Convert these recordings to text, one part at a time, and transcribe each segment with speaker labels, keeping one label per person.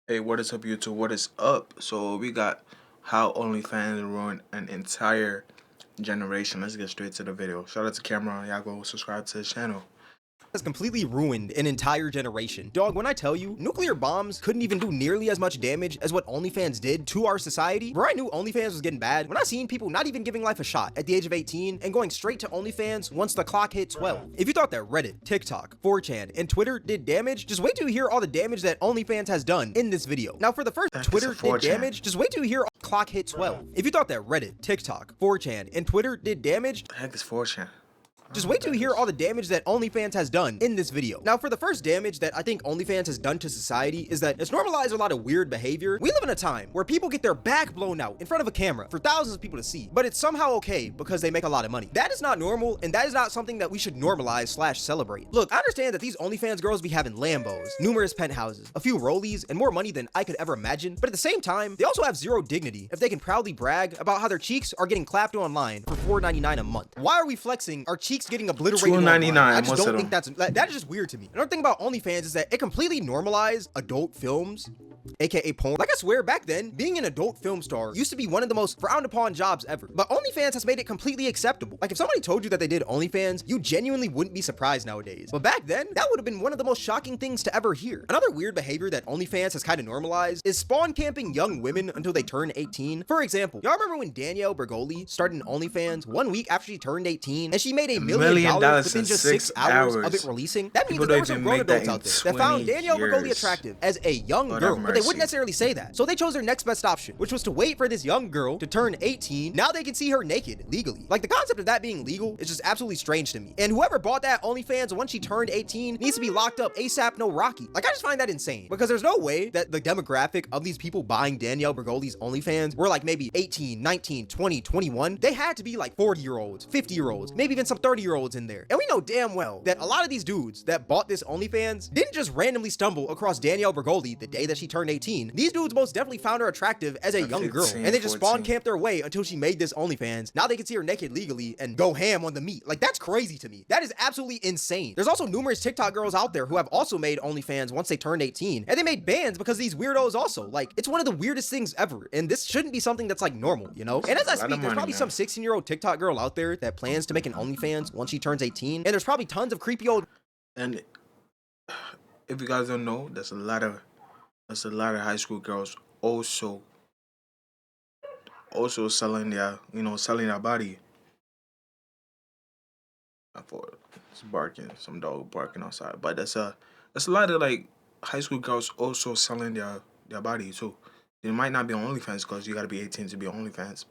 Speaker 1: Hey, what is up, YouTube? What is up? So we got how OnlyFans ruined an entire generation. Let's get straight to the video. Shout out to Cameron. Y'all go subscribe to his channel.
Speaker 2: Has completely ruined an entire generation. Dog, when I tell you, nuclear bombs couldn't even do nearly as much damage as what OnlyFans did to our society. Where I knew OnlyFans was getting bad, when I seen people not even giving life a shot at the age of 18 and going straight to OnlyFans once the clock hit 12. If you thought that Reddit, TikTok, 4chan, and Twitter did damage, just wait till you hear all the damage that OnlyFans has done in this video. Now, for the first, Twitter did damage, just wait till you hear clock hit 12. If you thought that Reddit, TikTok, 4chan, and Twitter did damage,
Speaker 1: The heck is 4chan?
Speaker 2: just wait till you hear all the damage that OnlyFans has done in this video. Now, for the first damage that I think OnlyFans has done to society is that it's normalized a lot of weird behavior. We live in a time where people get their back blown out in front of a camera for thousands of people to see, but it's somehow okay because they make a lot of money. That is not normal, and that is not something that we should normalize / celebrate. Look, I understand that these OnlyFans girls be having Lambos, numerous penthouses, a few rollies, and more money than I could ever imagine, but at the same time, they also have zero dignity if they can proudly brag about how their cheeks are getting clapped online for $4.99 a month. Why are we flexing our cheeks getting obliterated online?
Speaker 1: $2.99.
Speaker 2: I just don't think that is just weird to me. Another thing about OnlyFans is that it completely normalized adult films, aka porn. Like, I swear, back then, being an adult film star used to be one of the most frowned upon jobs ever. But OnlyFans has made it completely acceptable. Like, if somebody told you that they did OnlyFans, you genuinely wouldn't be surprised nowadays. But back then, that would have been one of the most shocking things to ever hear. Another weird behavior that OnlyFans has kind of normalized is spawn camping young women until they turn 18. For example, y'all remember when Danielle Bergoli started an OnlyFans 1 week after she turned 18 and she made $1 million within just 6 hours of it releasing? That means that there were some grown adults out there that found Danielle Bergoli attractive as a young girl, but they wouldn't necessarily say that. So they chose their next best option, which was to wait for this young girl to turn 18. Now they can see her naked legally. Like, the concept of that being legal is just absolutely strange to me. And whoever bought that OnlyFans once she turned 18 needs to be locked up ASAP no Rocky. Like, I just find that insane because there's no way that the demographic of these people buying Danielle Bergoli's OnlyFans were like maybe 18, 19, 20, 21. They had to be like 40-year-olds, 50-year-olds, maybe even some 30-year-olds in there. And we know damn well that a lot of these dudes that bought this OnlyFans didn't just randomly stumble across Danielle Bergoli the day that she turned 18. These dudes most definitely found her attractive as a young girl, and they just spawn camped their way until she made this OnlyFans. Now they can see her naked legally and go ham on the meat. Like, that's crazy to me. That is absolutely insane. There's also numerous TikTok girls out there who have also made OnlyFans once they turned 18, and they made bans because of these weirdos also. Like, it's one of the weirdest things ever, and this shouldn't be something that's like normal, you know? And as I speak, there's probably some 16-year-old TikTok girl out there that plans to make an OnlyFans once she turns 18, and there's probably tons of creepy old...
Speaker 1: And if you guys don't know, there's a lot of high school girls also selling their body. I thought it's barking, some dog barking outside, but there's a lot of like high school girls also selling their body too. It might not be on OnlyFans because you gotta be 18 to be on OnlyFans,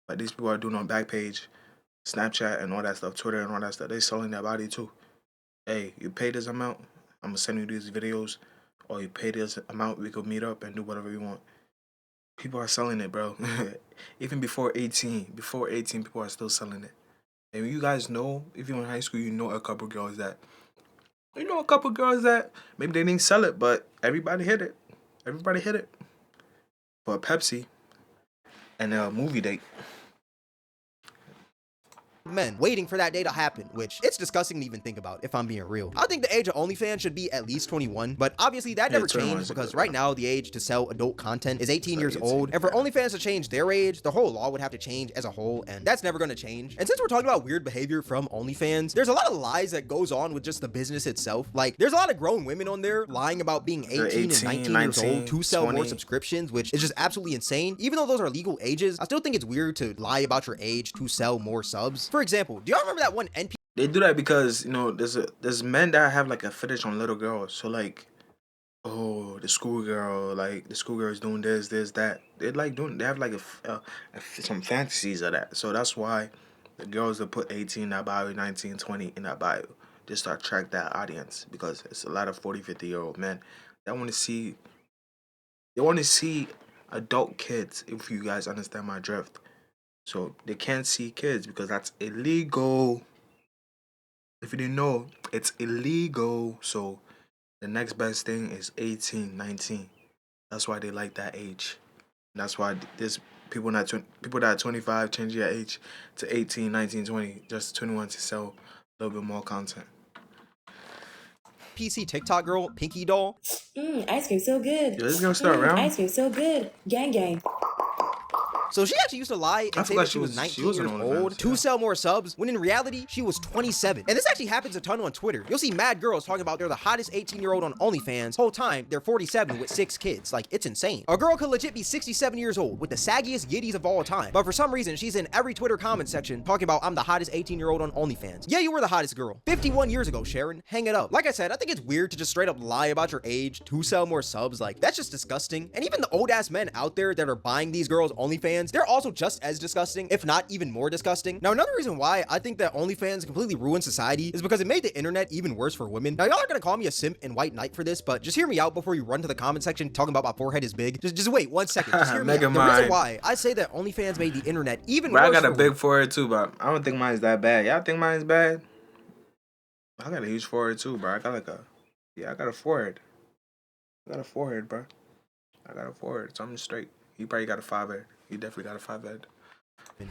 Speaker 1: but these people are doing on Backpage, Snapchat, and all that stuff, Twitter and all that stuff. They selling their body too. Hey, you pay this amount, I'm gonna send you these videos, or you pay this amount, we could meet up and do whatever you want. People are selling it, bro. Even before 18, people are still selling it. And you guys know, if you're in high school, you know a couple girls that maybe they didn't sell it, but everybody hit it. Everybody hit it for a Pepsi and a movie date.
Speaker 2: Men waiting for that day to happen, which it's disgusting to even think about, if I'm being real. I think the age of OnlyFans should be at least 21, but obviously that never changed because right now the age to sell adult content is 18 years old, and for OnlyFans to change their age, the whole law would have to change as a whole, and that's never going to change. And since we're talking about weird behavior from OnlyFans, there's a lot of lies that goes on with just the business itself. Like, there's a lot of grown women on there lying about being 18 and 19 years old to sell 20. More subscriptions, which is just absolutely insane. Even though those are legal ages, I still think it's weird to lie about your age to sell more subs. For example, do y'all remember that one NP?
Speaker 1: They do that because, you know, there's men that have like a fetish on little girls. So like, oh, the schoolgirl is doing this, that. They have like some fantasies of that. So that's why the girls that put 18 in that bio, 19, 20 in that bio, just to attract that audience, because it's a lot of 40, 50-year-old men that want to see adult kids, if you guys understand my drift. So they can't see kids because that's illegal. If you didn't know, it's illegal. So the next best thing is 18, 19. That's why they like that age. That's why there's people that are 25 change their age to 18, 19, 20, just 21 to sell a little bit more content.
Speaker 2: PC TikTok girl, Pinky Doll.
Speaker 3: Ice cream so good.
Speaker 1: Yo, this gonna start around.
Speaker 3: Ice cream so good. Gang gang.
Speaker 2: So she actually used to lie
Speaker 1: I
Speaker 2: and say
Speaker 1: forgot
Speaker 2: that she was
Speaker 1: she
Speaker 2: 19
Speaker 1: was on
Speaker 2: years
Speaker 1: OnlyFans,
Speaker 2: old to
Speaker 1: yeah.
Speaker 2: sell more subs, when in reality, she was 27. And this actually happens a ton on Twitter. You'll see mad girls talking about they're the hottest 18-year-old on OnlyFans. Whole time, they're 47 with 6 kids. Like, it's insane. A girl could legit be 67 years old with the saggiest yitties of all time. But for some reason, she's in every Twitter comment section talking about, I'm the hottest 18-year-old on OnlyFans. Yeah, you were the hottest girl. 51 years ago, Sharon. Hang it up. Like I said, I think it's weird to just straight up lie about your age to sell more subs. Like, that's just disgusting. And even the old-ass men out there that are buying these girls' OnlyFans, they're also just as disgusting, if not even more disgusting. Now, another reason why I think that OnlyFans completely ruined society is because it made the internet even worse for women. Now, y'all are gonna call me a simp and white knight for this, but just hear me out before you run to the comment section talking about my forehead is big. Just wait 1 second. Just hear me out. The reason why I say that OnlyFans made the internet even worse.
Speaker 1: I got a big
Speaker 2: women,
Speaker 1: forehead too, but I don't think mine's that bad. Y'all think mine's bad? I got a huge forehead too, bro. I got I got a forehead. I got a forehead, bro. I got a forehead, so I'm straight. You probably got a 5 head. You definitely got a 5 head.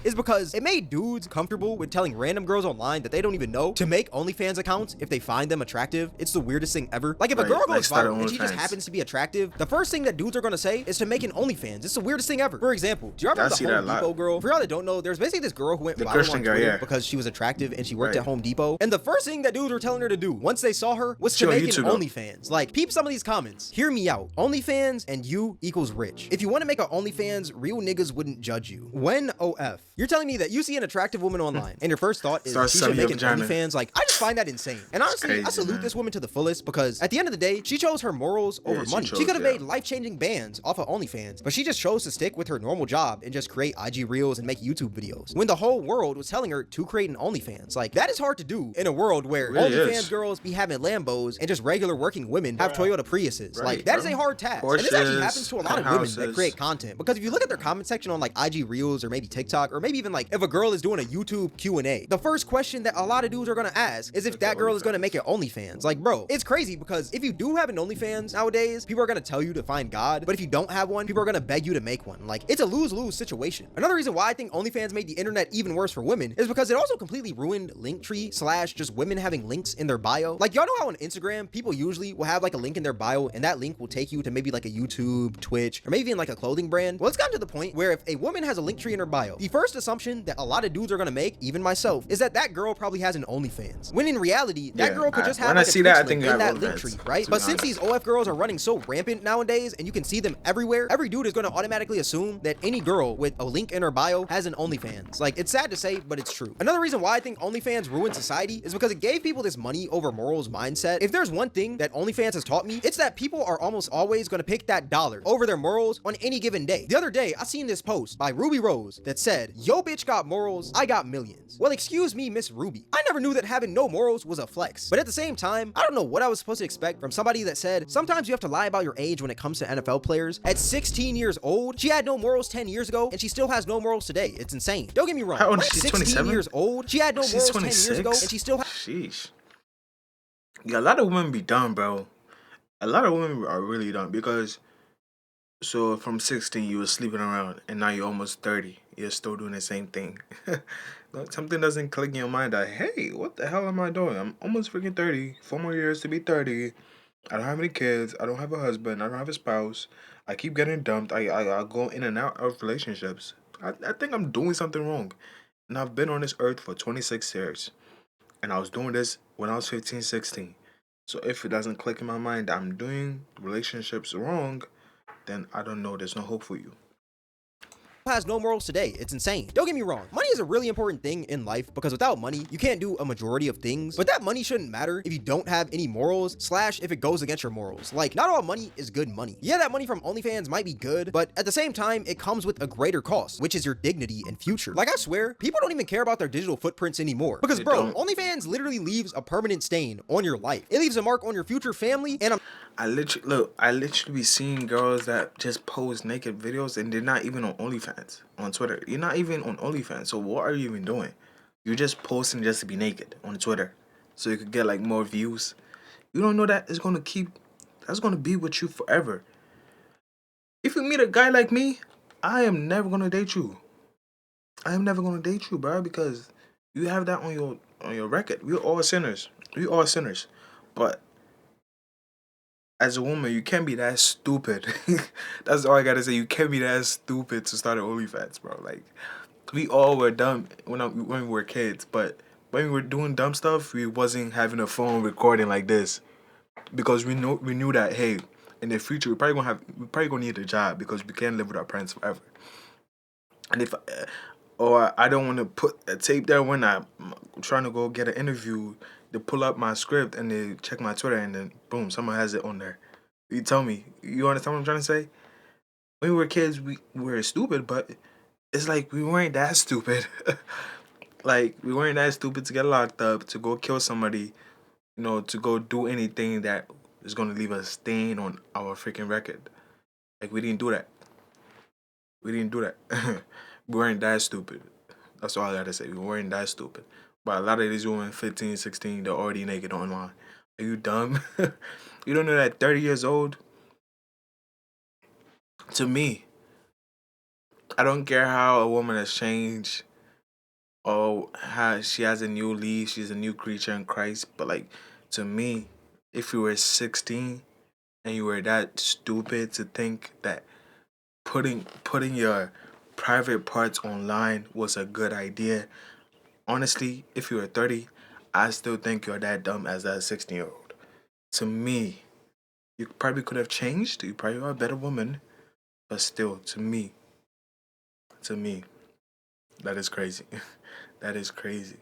Speaker 2: is because it made dudes comfortable with telling random girls online that they don't even know to make OnlyFans accounts if they find them attractive. It's the weirdest thing ever. Like, if a girl goes viral and she just happens to be attractive, the first thing that dudes are gonna say is to make an OnlyFans. It's the weirdest thing ever. For example, do you remember the Home Depot girl? For y'all that don't know, there's basically this girl who went viral on Twitter because she was attractive and she worked at Home Depot. And the first thing that dudes were telling her to do once they saw her was to make an OnlyFans. Like, peep some of these comments. Hear me out. OnlyFans and you equals rich. If you want to make an OnlyFans, real niggas wouldn't judge you. When OF, you're telling me that you see an attractive woman online and your first thought is she should make an OnlyFans. Like, I just find that insane. And honestly, crazy, I salute this woman to the fullest because at the end of the day, she chose her morals over money. She could have made life-changing bands off of OnlyFans, but she just chose to stick with her normal job and just create IG Reels and make YouTube videos when the whole world was telling her to create an OnlyFans. Like, that is hard to do in a world where OnlyFans girls be having Lambos and just regular working women have Toyota Priuses. Like, that is a hard task. And this actually happens to a lot of women that create content, because if you look at their comment section on like IG Reels or maybe TikTok, or maybe even like if a girl is doing a YouTube Q&A, the first question that a lot of dudes are gonna ask is if that girl is gonna make it OnlyFans. Like, bro, it's crazy because if you do have an OnlyFans nowadays, people are gonna tell you to find God, but if you don't have one, people are gonna beg you to make one. Like, it's a lose-lose situation. Another reason why I think OnlyFans made the internet even worse for women is because it also completely ruined Linktree / just women having links in their bio. Like, y'all know how on Instagram, people usually will have like a link in their bio and that link will take you to maybe like a YouTube, Twitch, or maybe even like a clothing brand. Well, it's gotten to the point where if a woman has a Linktree in her bio, the first assumption that a lot of dudes are gonna make, even myself, is that that girl probably has an OnlyFans. When in reality, that girl could just have like a Twitch link in that Linktree, right? But since these OF girls are running so rampant nowadays and you can see them everywhere, every dude is gonna automatically assume that any girl with a link in her bio has an OnlyFans. Like, it's sad to say, but it's true. Another reason why I think OnlyFans ruined society is because it gave people this money over morals mindset. If there's one thing that OnlyFans has taught me, it's that people are almost always gonna pick that dollar over their morals on any given day. The other day, I seen this post by Ruby Rose that said, "Yo bitch got morals, I got millions." Well, excuse me, Miss Ruby. I never knew that having no morals was a flex. But at the same time, I don't know what I was supposed to expect from somebody that said, sometimes you have to lie about your age when it comes to NFL players. At 16 years old, she had no morals 10 years ago, and she still has no morals today. It's insane. Don't get me wrong.
Speaker 1: How old is
Speaker 2: she's
Speaker 1: she?
Speaker 2: 16
Speaker 1: 27?
Speaker 2: years old. She had no morals 10 years ago, and she still has...
Speaker 1: Sheesh. Yeah, a lot of women be dumb, bro. A lot of women are really dumb because, so from 16 you were sleeping around and now you're almost 30. You're still doing the same thing. Something doesn't click in your mind that, hey, what the hell am I doing? I'm almost freaking 30. 4 more years to be 30. I don't have any kids. I don't have a husband. I don't have a spouse. I keep getting dumped. I go in and out of relationships. I think I'm doing something wrong. And I've been on this earth for 26 years. And I was doing this when I was 15, 16. So if it doesn't click in my mind that I'm doing relationships wrong, then I don't know. There's no hope for you.
Speaker 2: Has no morals today. It's insane. Don't get me wrong. Money is a really important thing in life because without money, you can't do a majority of things. But that money shouldn't matter if you don't have any morals / if it goes against your morals. Like, not all money is good money. Yeah, that money from OnlyFans might be good, but at the same time, it comes with a greater cost, which is your dignity and future. Like, I swear, people don't even care about their digital footprints anymore. Because, bro, OnlyFans literally leaves a permanent stain on your life. It leaves a mark on your future family, and
Speaker 1: I literally be seeing girls that just post naked videos and they're not even on OnlyFans on Twitter. You're not even on OnlyFans, so what are you even doing? You're just posting just to be naked on Twitter, so you could get like more views. You don't know that that's gonna be with you forever. If you meet a guy like me, I am never gonna date you. I am never gonna date you, bro, because you have that on your record. We're all sinners. We all sinners, but as a woman, you can't be that stupid. That's all I gotta say. You can't be that stupid to start an OnlyFans, bro. Like, we all were dumb when we were kids, but when we were doing dumb stuff, we wasn't having a phone recording like this because we knew that, hey, in the future we probably gonna need a job because we can't live with our parents forever. And if or I don't want to put a tape there when I'm trying to go get an interview, to pull up my script and they check my Twitter and then boom, someone has it on there. You tell me, you understand what I'm trying to say? When we were kids, we were stupid, but it's like we weren't that stupid. Like we weren't that stupid to get locked up, to go kill somebody, to go do anything that is gonna leave a stain on our freaking record. Like we didn't do that. We didn't do that. We weren't that stupid. That's all I gotta say. We weren't that stupid. But a lot of these women, 15, 16, they're already naked online. Are you dumb? You don't know that 30 years old? To me, I don't care how a woman has changed or how she has a new leaf, she's a new creature in Christ. But like, to me, if you were 16 and you were that stupid to think that putting your private parts online was a good idea, honestly, if you were 30, I still think you're that dumb as that 16-year-old. To me, you probably could have changed. You probably are a better woman, but still, to me, that is crazy. That is crazy.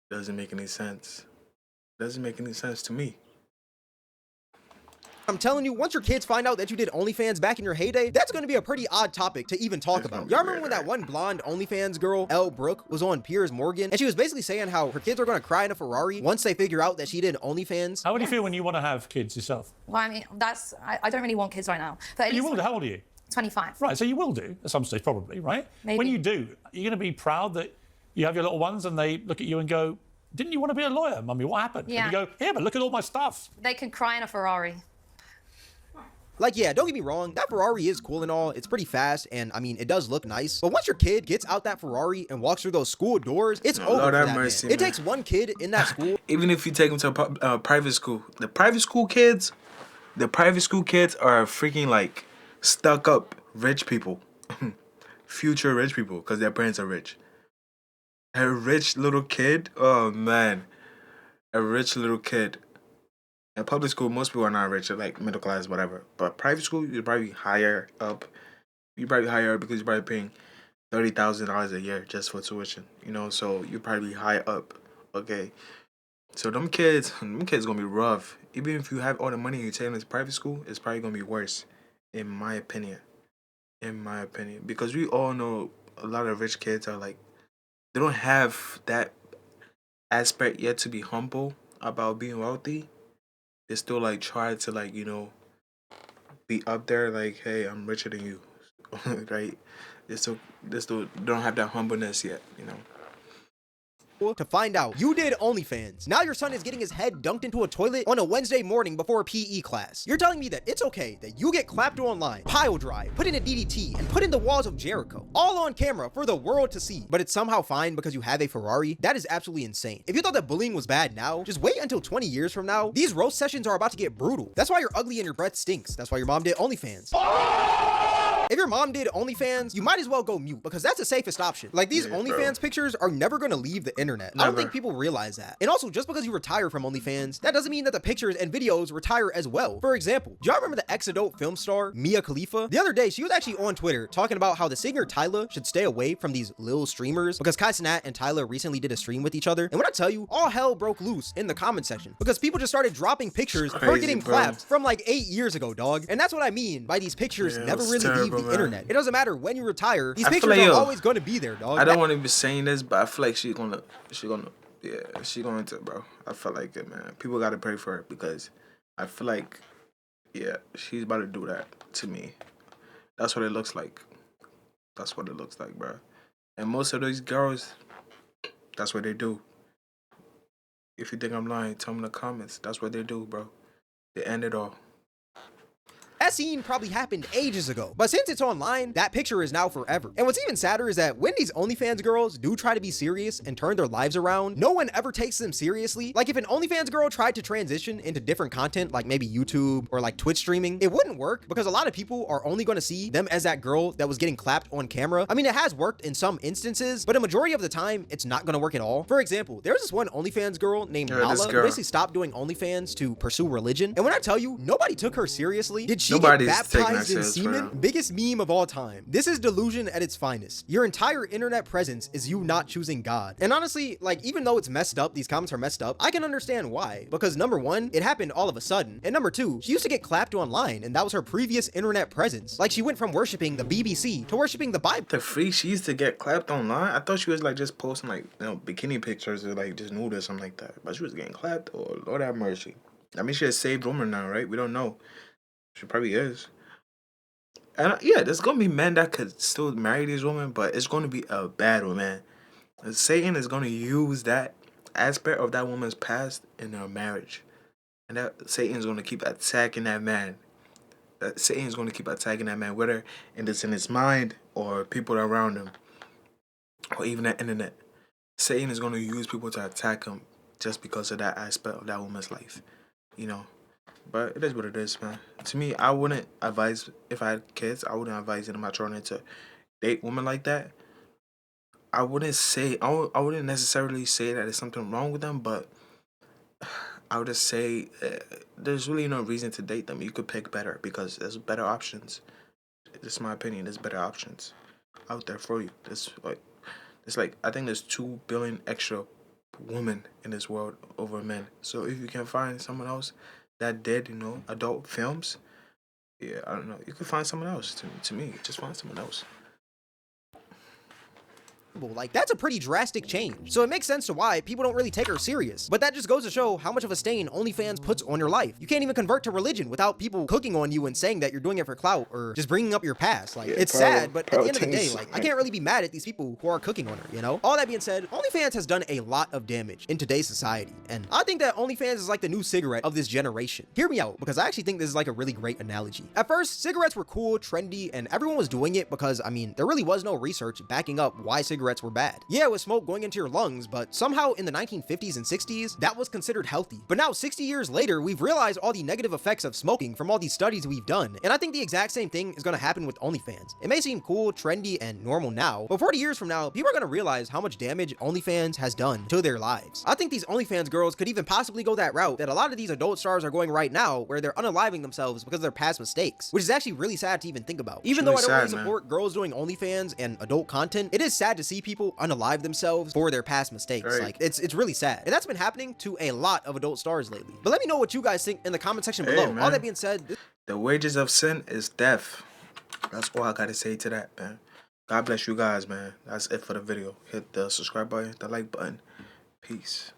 Speaker 1: Doesn't make any sense. Doesn't make any sense to me.
Speaker 2: I'm telling you, once your kids find out that you did OnlyFans back in your heyday, that's going to be a pretty odd topic to even talk
Speaker 1: It's gonna
Speaker 2: about.
Speaker 1: be
Speaker 2: Y'all remember
Speaker 1: weird,
Speaker 2: when that one blonde OnlyFans girl, Elle Brooke, was on Piers Morgan, and she was basically saying how her kids are going to cry in a Ferrari once they figure out that she did OnlyFans?
Speaker 4: How would you feel when you want to have kids yourself?
Speaker 5: Well, I mean, I don't really want kids right now. But at
Speaker 4: You
Speaker 5: least
Speaker 4: will do. How old are you?
Speaker 5: 25.
Speaker 4: Right, so you will do at some stage, probably, right?
Speaker 5: Maybe.
Speaker 4: When you do, you're going to be proud that you have your little ones and they look at you and go, didn't you want to be a lawyer, Mummy? What happened?
Speaker 5: Yeah.
Speaker 4: And you go, yeah, but look at all my stuff.
Speaker 5: They can cry in a Ferrari.
Speaker 2: Like, yeah, don't get me wrong, that Ferrari is cool and all, it's pretty fast, and I mean, it does look nice, but once your kid gets out that Ferrari and walks through those school doors, it's over
Speaker 1: Lord
Speaker 2: for
Speaker 1: have
Speaker 2: that
Speaker 1: mercy,
Speaker 2: man. It
Speaker 1: man.
Speaker 2: takes one kid in that school.
Speaker 1: Even if you take them to a private school, the private school kids are freaking like stuck up rich people, future rich people, because their parents are rich. A rich little kid, oh man, a rich little kid. In public school, most people are not rich, they're like middle class, whatever. But private school, you're probably higher up. You're probably higher up because you're probably paying $30,000 a year just for tuition. So you're probably high up. Okay. So them kids gonna be rough. Even if you have all the money and you take them to private school, it's probably gonna be worse, in my opinion. In my opinion, because we all know a lot of rich kids are like they don't have that aspect yet to be humble about being wealthy. They still like try to like be up there like, hey, I'm richer than you, right? They still don't have that humbleness yet.
Speaker 2: To find out you did OnlyFans. Now your son is getting his head dunked into a toilet on a Wednesday morning before a PE class. You're telling me that it's okay that you get clapped online, pile drive, put in a DDT, and put in the walls of Jericho, all on camera for the world to see, but it's somehow fine because you have a Ferrari? That is absolutely insane. If you thought that bullying was bad now, just wait until 20 years from now. These roast sessions are about to get brutal. That's why you're ugly and your breath stinks. That's why your mom did OnlyFans. If your mom did OnlyFans, you might as well go mute because that's the safest option. Like, these
Speaker 1: Yeah,
Speaker 2: OnlyFans
Speaker 1: bro.
Speaker 2: pictures are never gonna leave the internet. I don't
Speaker 1: Never.
Speaker 2: think people realize that. And also, just because you retire from OnlyFans, that doesn't mean that the pictures and videos retire as well. For example, do y'all remember the ex-adult film star, Mia Khalifa? The other day, she was actually on Twitter talking about how the singer Tyler should stay away from these lil streamers because Kai Cenat and Tyler recently did a stream with each other. And when I tell you, all hell broke loose in the comment section because people just started dropping pictures of her
Speaker 1: Crazy,
Speaker 2: getting
Speaker 1: bro.
Speaker 2: clapped from like 8 years ago, dog. And that's what I mean by these pictures
Speaker 1: Yeah,
Speaker 2: never
Speaker 1: it's
Speaker 2: really leave
Speaker 1: terrible,
Speaker 2: the
Speaker 1: man.
Speaker 2: internet. It doesn't matter when you retire, these
Speaker 1: I feel
Speaker 2: pictures
Speaker 1: like,
Speaker 2: are
Speaker 1: yo,
Speaker 2: always going to be there, dog.
Speaker 1: I don't want to be saying this, but I feel like she going to, bro. I feel like it, man. People got to pray for her because I feel like, yeah, she's about to do that to me. That's what it looks like. That's what it looks like, bro. And most of these girls, that's what they do. If you think I'm lying, tell me in the comments. That's what they do, bro. They end it all.
Speaker 2: That scene probably happened ages ago, but since it's online, that picture is now forever. And what's even sadder is that when these OnlyFans girls do try to be serious and turn their lives around, no one ever takes them seriously. Like if an OnlyFans girl tried to transition into different content, like maybe YouTube or like Twitch streaming, it wouldn't work because a lot of people are only going to see them as that girl that was getting clapped on camera. I mean, it has worked in some instances, but a majority of the time, it's not going to work at all. For example, there's this one OnlyFans girl named Nala who basically stopped doing OnlyFans to pursue religion. And when I tell you, nobody took her seriously. Did she get baptized in semen? Biggest meme of all time. This is delusion at its finest. Your entire internet presence is you not choosing God. And honestly, like, even though it's messed up, these comments are messed up, I can understand why. Because number one, it happened all of a sudden. And number two, she used to get clapped online, and that was her previous internet presence. Like, she went from worshiping the BBC to worshiping the Bible.
Speaker 1: The freak, she used to get clapped online? I thought she was like just posting like, you know, bikini pictures or like just nude or something like that. But she was getting clapped? Oh, Lord have mercy. I mean, she's a saved woman now, right? We don't know. She probably is. And yeah, there's gonna be men that could still marry these women, but it's gonna be a battle, man. Satan is gonna use that aspect of that woman's past in their marriage, and that Satan's gonna keep attacking that man. Satan's gonna keep attacking that man, whether it's in his mind or people around him, or even the internet. Satan is gonna use people to attack him just because of that aspect of that woman's life, you know. But it is what it is, man. To me, I wouldn't advise, if I had kids, I wouldn't advise any of my children to date women like that. I wouldn't say, I wouldn't necessarily say that there's something wrong with them, but I would just say there's really no reason to date them. You could pick better because there's better options. It's my opinion. There's better options out there for you. It's like I think there's 2 billion extra women in this world over men. So if you can find someone else that did, you know, adult films, yeah, I don't know. You could find someone else. To me, just find someone else.
Speaker 2: Like, that's a pretty drastic change. So it makes sense to why people don't really take her serious. But that just goes to show how much of a stain OnlyFans puts on your life. You can't even convert to religion without people cooking on you and saying that you're doing it for clout or just bringing up your past. Like, yeah, it's sad, but at the end of the day, like, I can't really be mad at these people who are cooking on her, you know? All that being said, OnlyFans has done a lot of damage in today's society. And I think that OnlyFans is like the new cigarette of this generation. Hear me out, because I actually think this is like a really great analogy. At first, cigarettes were cool, trendy, and everyone was doing it because, I mean, there really was no research backing up why cigarettes were bad. Yeah, with smoke going into your lungs, but somehow in the 1950s and 60s, that was considered healthy. But now 60 years later, we've realized all the negative effects of smoking from all these studies we've done. And I think the exact same thing is going to happen with OnlyFans. It may seem cool, trendy, and normal now, but 40 years from now, people are going to realize how much damage OnlyFans has done to their lives. I think these OnlyFans girls could even possibly go that route that a lot of these adult stars are going right now, where they're unaliving themselves because of their past mistakes, which is actually really sad to even think about. Even though I don't really support girls doing OnlyFans and adult content, it is sad to see people unalive themselves for their past mistakes. Right. Like, it's really sad. And that's been happening to a lot of adult stars lately. But let me know what you guys think in the comment section below. Man. All that being said,
Speaker 1: the wages of sin is death. That's all I gotta say to that, man. God bless you guys, man. That's it for the video. Hit the subscribe button, the like button. Peace.